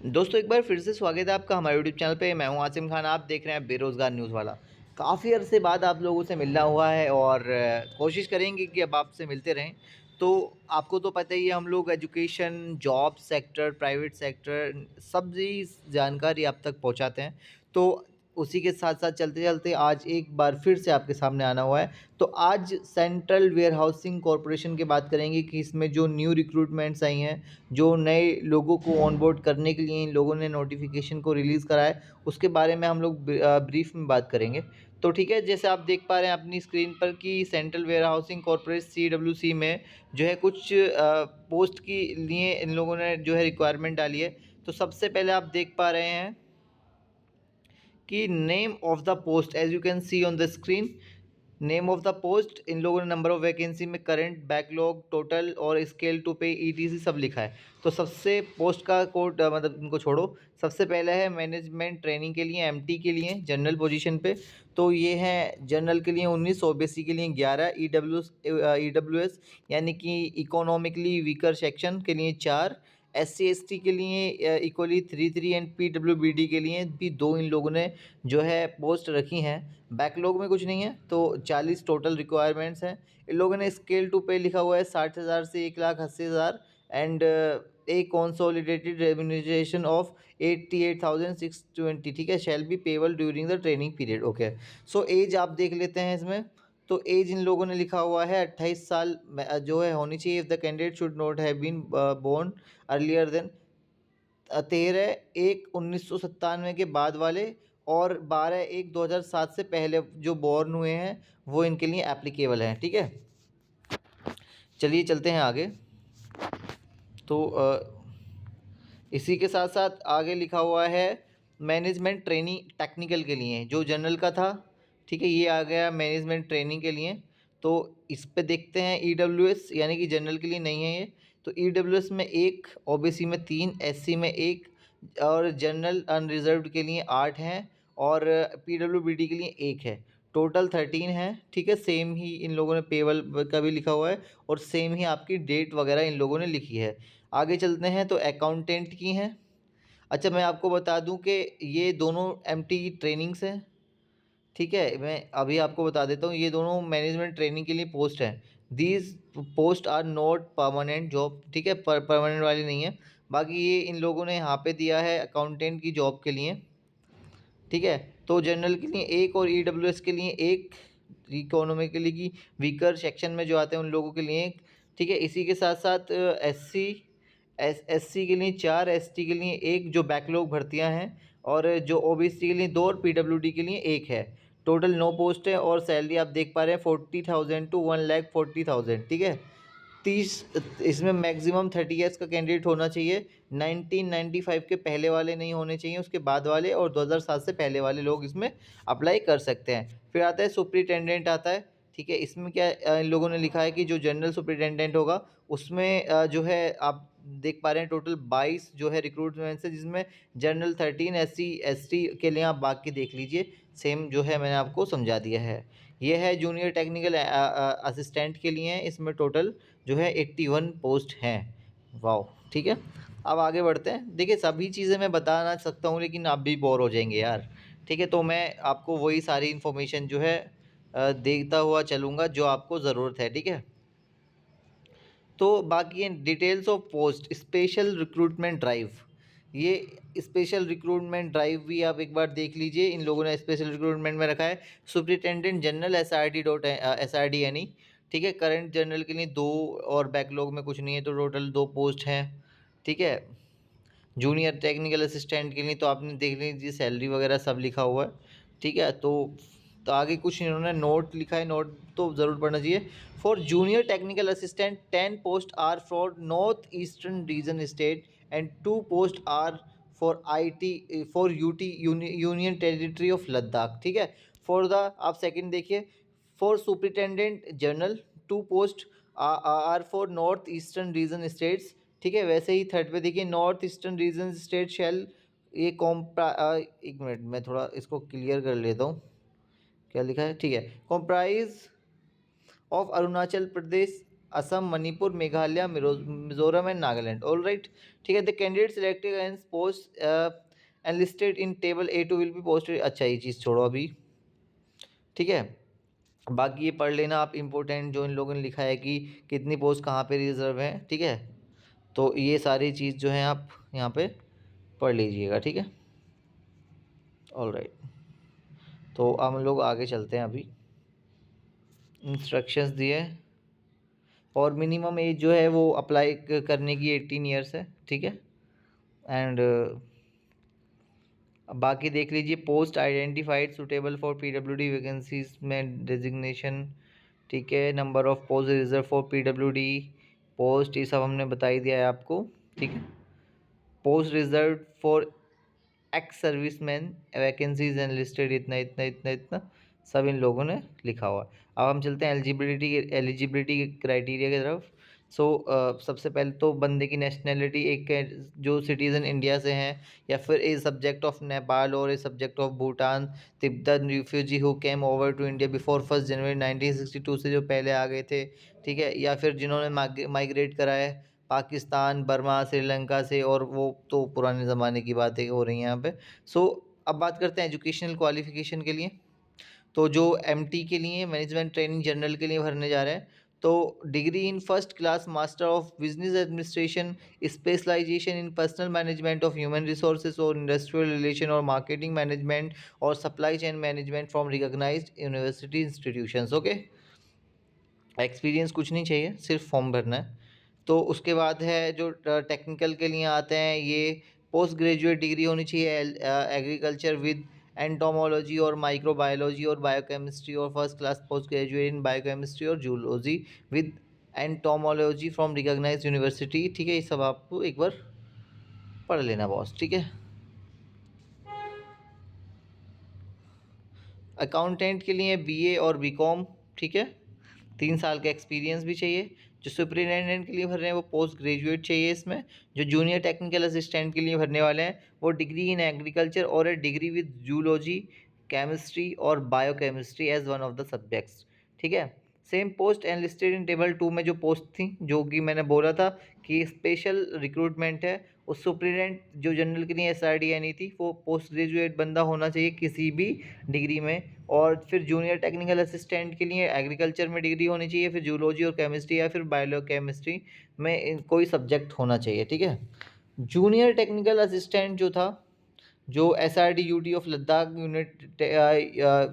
दोस्तों एक बार फिर से स्वागत है आपका हमारे यूट्यूब चैनल पे। मैं हूं आसिम खान, आप देख रहे हैं बेरोज़गार न्यूज़ वाला। काफ़ी अरसे बाद आप लोगों से मिलना हुआ है और कोशिश करेंगे कि अब आपसे मिलते रहें। तो आपको तो पता ही है, हम लोग education, job sector, private sector सभी जानकारी आप तक पहुंचाते हैं। तो उसी के साथ साथ चलते-चलते आज एक बार फिर से आपके सामने आना हुआ है। तो आज सेंट्रल वेयर हाउसिंग कॉरपोरेशन की बात करेंगे कि इसमें जो न्यू रिक्रूटमेंट्स आई हैं, जो नए लोगों को ऑनबोर्ड करने के लिए इन लोगों ने नोटिफिकेशन को रिलीज़ करा है, उसके बारे में हम लोग ब्रीफ में बात करेंगे। तो ठीक है, जैसे आप देख पा रहे हैं अपनी स्क्रीन पर कि central warehousing corporate CWC में जो है कुछ पोस्ट के लिए इन लोगों ने जो है रिक्वायरमेंट डाली है। तो सबसे पहले आप देख पा रहे हैं कि name of the post as you can see on the screen. Name of the post, इन लोगों ने नंबर ऑफ वैकेंसी में करंट, बैकलॉग, टोटल और स्केल टू पे ETC सब लिखा है। तो सबसे पोस्ट का कोड मतलब इनको छोड़ो। सबसे पहले है मैनेजमेंट ट्रेनिंग के लिए, MT के लिए जनरल पोजीशन पे। तो ये है जनरल के लिए 19, OBC के लिए 11, EWS यानी कि इकोनॉमिकली वीकर सेक्शन के लिए 4, SC ST के लिए इक्वली 3 एंड PWBD के लिए भी 2 इन लोगों ने जो है पोस्ट रखी हैं। बैकलॉग में कुछ नहीं है। तो 40 टोटल रिक्वायरमेंट्स हैं। इन लोगों ने स्केल टू पे लिखा हुआ है 60,000 से 1,80,000 and a consolidated remuneration of 88,620, ठीक है, shall be payable during the training period. Okay, so as आप देख लेते हैं इसमें। तो एज इन लोगों ने लिखा हुआ है 28 साल जो है होनी चाहिए। If the candidate should not have been born earlier than 13/1/1997 के बाद वाले, और 12/1/2007 से पहले जो बॉर्न हुए हैं वो इनके लिए एप्लीकेबल हैं। ठीक है, चलिए चलते हैं आगे। तो इसी के साथ साथ आगे लिखा हुआ है मैनेजमेंट ट्रेनिंग टेक्निकल के लिए, जो जनरल का था। ठीक है, ये आ गया मैनेजमेंट ट्रेनिंग के लिए। तो इस पे देखते हैं EWS यानी कि जनरल के लिए नहीं है ये। तो EWS में 1, OBC में 3, SC में 1 और जनरल अनरिजर्व्ड के लिए 8 हैं और PWBD के लिए 1 है। टोटल 13 है। ठीक है, सेम ही इन लोगों ने पेबल का भी लिखा हुआ है और सेम ही आपकी डेट वगैरह इन लोगों ने लिखी है। आगे चलते हैं तो अकाउंटेंट की हैं। अच्छा, मैं आपको बता दूं कि ये दोनों MT की ट्रेनिंग्स हैं। ठीक है, मैं अभी आपको बता देता हूँ, ये दोनों मैनेजमेंट ट्रेनिंग के लिए पोस्ट हैं। These post are not permanent job. ठीक है, परमानेंट वाली नहीं है। बाकी ये इन लोगों ने यहाँ पे दिया है अकाउंटेंट की जॉब के लिए। ठीक है, तो जनरल के लिए 1 और EWS के लिए 1, इकोनॉमिकली की वीकर सेक्शन में जो आते हैं उन लोगों के लिए 1। ठीक है, इसी के साथ साथ SC के लिए 4, ST के लिए 1 जो बैकलॉग भर्तियां हैं, और जो OBC के लिए 2 और PWD के लिए 1 है। टोटल 9 पोस्ट है और सैलरी आप देख पा रहे हैं 40,000 टू 1,40,000। ठीक है, 30, इसमें मैक्सिमम 30 ईयर्स का कैंडिडेट होना चाहिए। 1995 के पहले वाले नहीं होने चाहिए, उसके बाद वाले और 2007 से पहले वाले लोग इसमें अप्लाई कर सकते हैं। फिर आता है सुपरिटेंडेंट आता है। ठीक है, इसमें क्या इन लोगों ने लिखा है कि जो जनरल सुपरिटेंडेंट होगा उसमें जो है आप देख पा रहे हैं टोटल 22 जो है रिक्रूटमेंट है, जिसमें जनरल 13, SC ST के लिए आप बाकी देख लीजिए, सेम जो है मैंने आपको समझा दिया है। ये है जूनियर टेक्निकल असिस्टेंट के लिए, इसमें टोटल जो है 81 पोस्ट हैं। वाओ, ठीक है, अब आगे बढ़ते हैं। देखिए, सभी चीज़ें मैं बताना सकता हूँ लेकिन आप भी बोर हो जाएंगे यार। ठीक है, तो मैं आपको वही सारी इन्फॉर्मेशन जो है देता हुआ चलूँगा जो आपको ज़रूरत है। ठीक है, तो बाकी details of post special recruitment drive, ये स्पेशल रिक्रूटमेंट ड्राइव भी आप एक बार देख लीजिए। इन लोगों ने स्पेशल रिक्रूटमेंट में रखा है सुपरिटेंडेंट जनरल SRD। ठीक है, करंट जनरल के लिए 2 और बैकलॉग में कुछ नहीं है, तो टोटल 2 पोस्ट हैं। ठीक है, जूनियर टेक्निकल असिस्टेंट के लिए तो आपने देख लीजिए सैलरी वगैरह सब लिखा हुआ है। ठीक है, तो आगे कुछ इन्होंने नोट लिखा है, नोट तो ज़रूर पढ़ना चाहिए। For junior technical assistant 10 post are for north eastern region state and 2 post are for IT for UT union territory of Ladakh. ठीक है, फॉर द आप सेकंड देखिए, for superintendent general 2 post are for north eastern region states. ठीक है, वैसे ही third पे देखिए, north eastern region state shall ये एक मिनट मैं थोड़ा इसको क्लियर कर लेता हूँ क्या लिखा है। ठीक है, comprise of Arunachal Pradesh, Assam, Manipur, Meghalaya, Mizoram and Nagaland. All right, ठीक है। The candidate selected and post and listed in table A2 will be posted. अच्छा, ये चीज़ छोड़ो अभी, ठीक है। बाकी ये पढ़ लेना आप, इम्पोर्टेंट जो इन लोगों ने लिखा है कि कितनी पोस्ट कहाँ पे रिजर्व है, ठीक है। तो ये सारी चीज़ जो है आप यहाँ पे पढ़ लीजिएगा, ठीक है। ऑल राइट, तो हम लोग आगे चलते हैं। अभी इंस्ट्रक्शंस दिए, और मिनिमम एज जो है वो अप्लाई करने की 18 ईयर्स है, ठीक है। एंड बाकी देख लीजिए, post identified suitable for PWD vacancies में डेजिग्नेशन, ठीक है। Number of post reserve for PWD post, ये सब हमने बता ही दिया है आपको, ठीक है। Post reserve for ex serviceman vacancies and listed, इतना इतना इतना इतना सब इन लोगों ने लिखा हुआ है। अब हम चलते हैं एलिजिबिलिटी के क्राइटेरिया की तरफ। सो सबसे पहले तो बंदे की नेशनैलिटी एक है जो सिटीज़न इंडिया से हैं, या फिर ए सब्जेक्ट ऑफ नेपाल और a subject of Bhutan, Tibet refugee who came over to India before 1 January 1962 से जो पहले आ गए थे, ठीक है। या फिर जिन्होंने माइग्रेट करा है पाकिस्तान, बर्मा, श्रीलंका से, और वो तो पुराने ज़माने की बातें हो रही हैं यहाँ पे। सो अब बात करते हैं एजुकेशनल क्वालिफ़िकेशन के लिए। तो जो MT के लिए मैनेजमेंट ट्रेनिंग जनरल के लिए भरने जा रहे हैं, तो degree in first class master of business administration, specialisation in personal management of human resources और इंडस्ट्रियल रिलेशन और मार्केटिंग मैनेजमेंट और supply chain management from recognised university institutions. Okay, experience कुछ नहीं चाहिए, सिर्फ फॉर्म भरना है। तो उसके बाद है जो टेक्निकल के लिए आते हैं, ये पोस्ट ग्रेजुएट डिग्री होनी चाहिए एग्रीकल्चर विद एंटोमोलॉजी और माइक्रोबायोलॉजी और बायोकेमिस्ट्री, और first class post graduate in biochemistry और zoology with entomology from recognised university, ठीक है। ये सब आपको एक बार पढ़ लेना बॉस, ठीक है। अकाउंटेंट के लिए BA और BCom, ठीक है। 3 साल का एक्सपीरियंस भी चाहिए। जो सुपरिटेंडेंट के लिए भर रहे हैं वो पोस्ट ग्रेजुएट चाहिए इसमें। जो जूनियर टेक्निकल असिस्टेंट के लिए भरने वाले हैं वो डिग्री इन एग्रीकल्चर और a degree with zoology, chemistry और biochemistry as one of the subjects, ठीक है। Same post and listed in table 2 में जो पोस्ट थी, जो कि मैंने बोला था कि स्पेशल रिक्रूटमेंट है, उस सुप्रीडेंट जो जनरल के लिए SRD आनी थी, वो पोस्ट ग्रेजुएट बंदा होना चाहिए किसी भी डिग्री में। और फिर जूनियर टेक्निकल असिस्टेंट के लिए एग्रीकल्चर में डिग्री होनी चाहिए, फिर जूलॉजी और केमिस्ट्री या फिर बायो केमिस्ट्री में कोई सब्जेक्ट होना चाहिए, ठीक है। जूनियर टेक्निकल असिस्टेंट जो था, जो SRD UT of Ladakh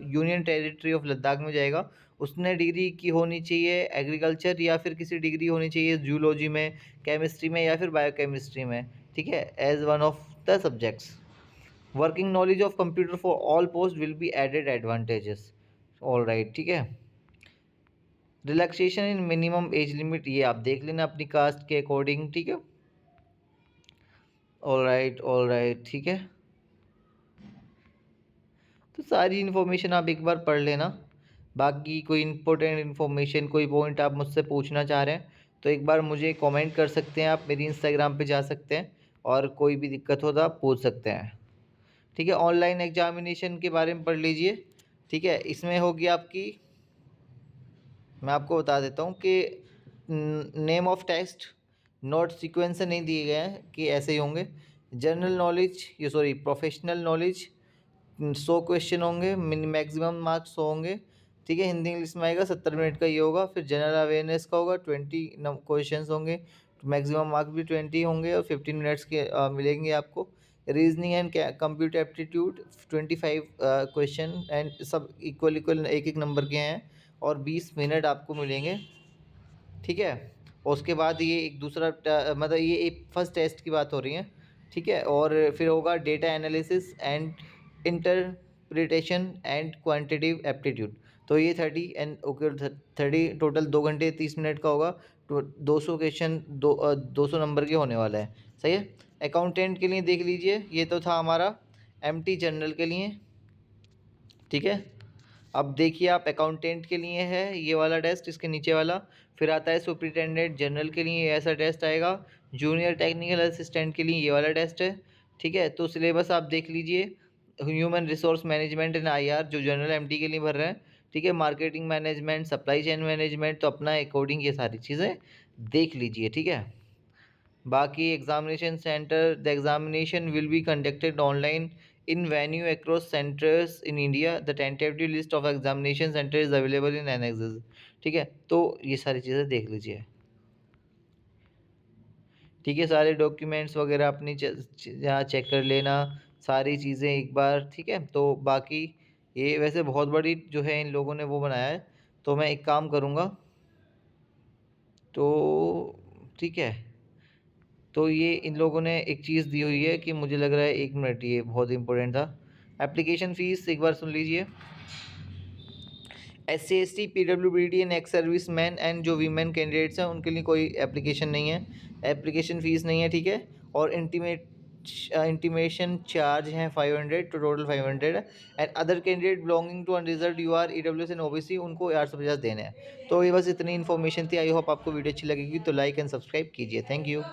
union territory of Ladakh में जाएगा, उसने डिग्री की होनी चाहिए एग्रीकल्चर, या फिर किसी डिग्री होनी चाहिए जूलॉजी में, केमिस्ट्री में या फिर बायोकेमिस्ट्री में, ठीक है, as one of the subjects. Working knowledge of computer for all post will be added advantages. All right, ठीक है। Relaxation in minimum age limit, ये आप देख लेना अपनी कास्ट के अकॉर्डिंग, ठीक है। ऑल राइट, ठीक है। तो सारी इन्फॉर्मेशन आप एक बार पढ़ लेना। बाकी कोई इंपॉर्टेंट इन्फॉर्मेशन, कोई पॉइंट आप मुझसे पूछना चाह रहे हैं तो एक बार मुझे कमेंट कर सकते हैं, आप मेरी इंस्टाग्राम पे जा सकते हैं, और कोई भी दिक्कत हो तो आप पूछ सकते हैं, ठीक है। ऑनलाइन एग्जामिनेशन के बारे में पढ़ लीजिए, ठीक है। इसमें होगी आपकी, मैं आपको बता देता हूँ कि name of test, note sequence से नहीं दिए गए हैं कि ऐसे ही होंगे। जनरल नॉलेज, ये सॉरी प्रोफेशनल नॉलेज 100 क्वेश्चन होंगे, मैक्सिमम मार्क्स 100 होंगे, ठीक है। हिंदी इंग्लिश में आएगा, 70 मिनट का ये होगा। फिर जनरल अवेयरनेस का होगा, 20 क्वेश्चन होंगे, मैक्सिमम मार्क्स भी 20 होंगे, और 15 मिनट्स के मिलेंगे आपको। Reasoning and computer aptitude 25 question and सब इक्वल इक्वल एक एक नंबर के हैं, और 20 मिनट आपको मिलेंगे, ठीक है। और उसके बाद ये एक दूसरा मतलब ये एक फर्स्ट टेस्ट की बात हो रही है, ठीक है। और फिर होगा data analysis and interpretation and quantitative aptitude. तो ये 30 एंड ओके 30 टोटल 2 घंटे 30 मिनट का होगा। तो 200 क्वेश्चन 200 नंबर के होने वाला है, सही है। अकाउंटेंट के लिए देख लीजिए, ये तो था हमारा MT जनरल के लिए, ठीक है। अब देखिए आप अकाउंटेंट के लिए है ये वाला टेस्ट, इसके नीचे वाला। फिर आता है सुपरिटेंडेंट जनरल के लिए ऐसा टेस्ट आएगा। जूनियर टेक्निकल असिस्टेंट के लिए ये वाला टेस्ट है, ठीक है। तो सिलेबस आप देख लीजिए, human resource management and IR जो जनरल MT के लिए भर रहे हैं, ठीक है, marketing management, supply chain management, तो अपना अकॉर्डिंग ये सारी चीज़ें देख लीजिए। ठीक है, बाकी examination centre, the examination will be conducted online in venue across centres in India, the tentative list of examination centre is available in annexes. ठीक है, तो ये सारी चीज़ें देख लीजिए। ठीक है, सारे डॉक्यूमेंट्स वगैरह अपनी यहाँ चेक कर लेना, सारी चीज़ें एक बार। ठीक है, तो बाकी ये वैसे बहुत बड़ी जो है इन लोगों ने वो बनाया है, तो मैं एक काम करूँगा, तो ठीक है, तो ये इन लोगों ने एक चीज़ दी हुई है कि मुझे लग रहा है, 1 मिनट, ये बहुत इंपॉर्टेंट था। एप्लीकेशन फ़ीस एक बार सुन लीजिए। SC ST PWBD and ex service man and जो वीमेन कैंडिडेट्स हैं उनके लिए कोई एप्लीकेशन नहीं है, एप्लीकेशन फ़ीस नहीं है। ठीक है, और इंटीमेशन चार्ज हैं 500, तो टोटल 500 है। And other candidate belonging to unreserved UR EWS and OBC उनको 850 देने हैं। तो ये बस इतनी इन्फॉर्मेशन थी। आई होप आपको वीडियो अच्छी लगेगी, तो लाइक एंड सब्सक्राइब कीजिए। Thank you.